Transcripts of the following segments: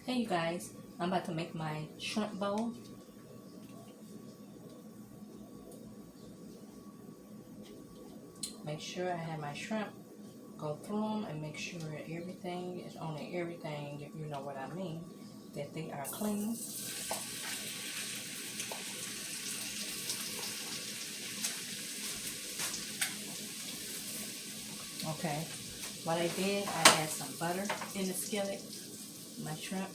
Hey you guys, I'm about to make my shrimp bowl. Make sure I have my shrimp, go through them and make sure everything is on everything, if you know what I mean, that they are clean. Okay, what I did, I had some butter in the skillet, my shrimp.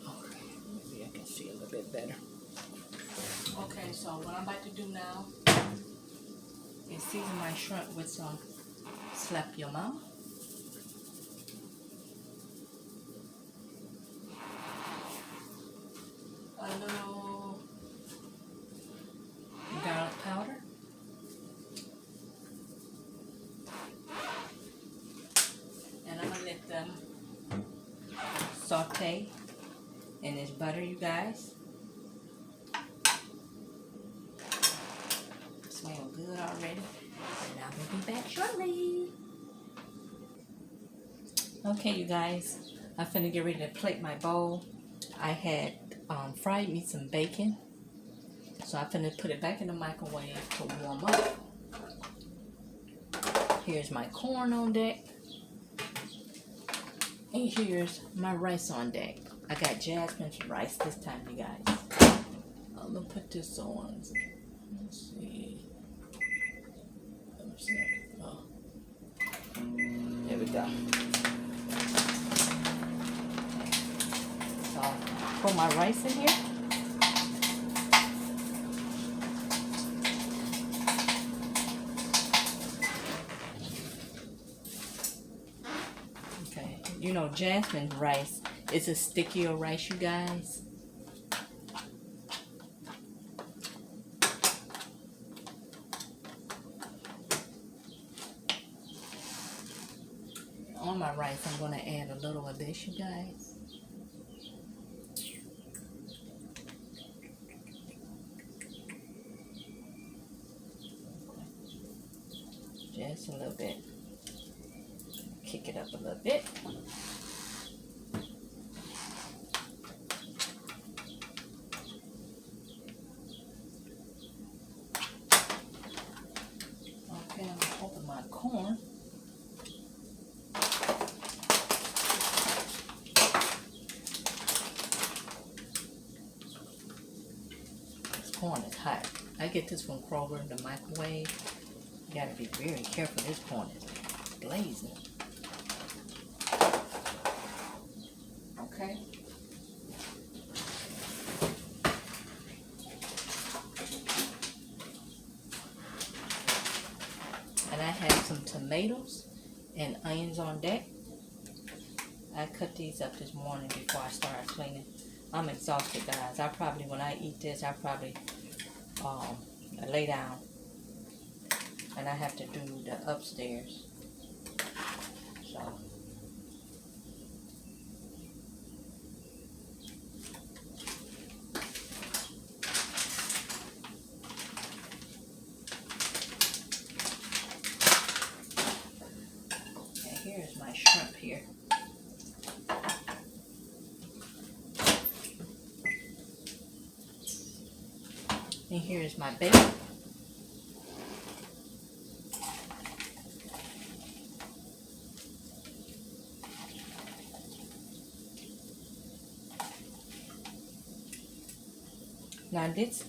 Okay, maybe I can see a little bit better. Okay, so what I'm about to do now is season my shrimp with some Slap Your Mama. A little garlic powder. And I'm gonna let them saute in this butter, you guys. Smell good already. And I will be back shortly. Okay, you guys, I'm finna get ready to plate my bowl. I had fried me some bacon. So I'm finna put it back in the microwave to warm up. Here's my corn on deck. And here's my rice on deck. I got Jasmine's rice this time, you guys. I'm gonna put this on. Let's see. Let me see. Oh. There we go. So I'll pour my rice in here. Okay. You know, Jasmine's rice is a stickier rice, you guys. On my rice, I'm going to add a little of this, you guys. Just a little bit. Kick it up a little bit. Okay, I'm going to open my corn. Corn is hot. I get this from Kroger in the microwave. You gotta be very careful. This corn is blazing. Okay. And I have some tomatoes and onions on deck. I cut these up this morning before I started cleaning. I'm exhausted, guys. When I eat this, I probably lay down. And I have to do the upstairs. So. And here's my shrimp here. And here's my bacon. Now this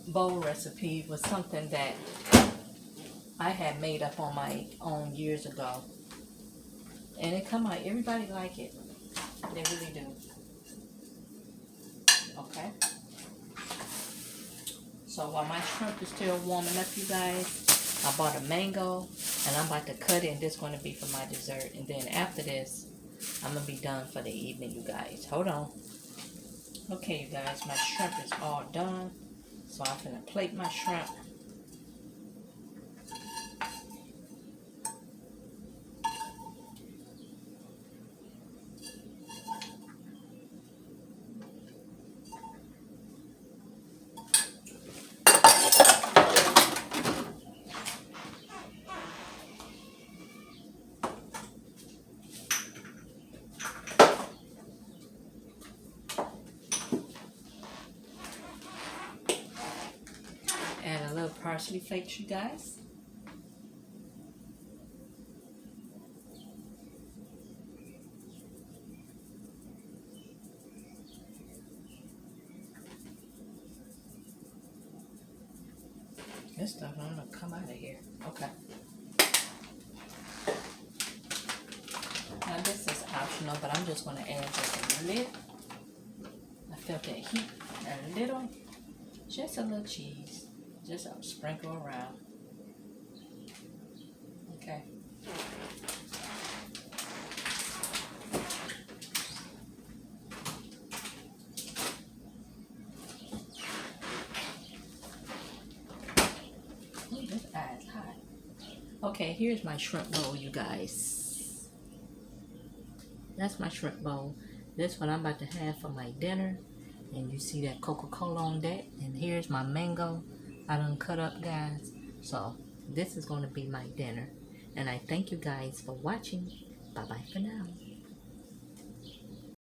bowl recipe was something that I had made up on my own years ago. And it come out, everybody like it. They really do. Okay. So while my shrimp is still warming up, you guys, I bought a mango and I'm about to cut it, and this is going to be for my dessert. And then after this, I'm going to be done for the evening, you guys. Hold on. Okay, you guys, my shrimp is all done. So I'm going to plate my shrimp. parsley flakes, you guys. This stuff don't want to come out of here. Okay. Now this is optional, but I'm just going to add just a little. I felt that heat. A little, just a little cheese. Just a sprinkle around. Okay. Ooh, this eye is hot. Okay, here's my shrimp bowl, you guys. That's my shrimp bowl. This one I'm about to have for my dinner. And you see that Coca-Cola on that. And here's my mango I done cut up, guys. So this is going to be my dinner. And I thank you guys for watching. Bye-bye for now.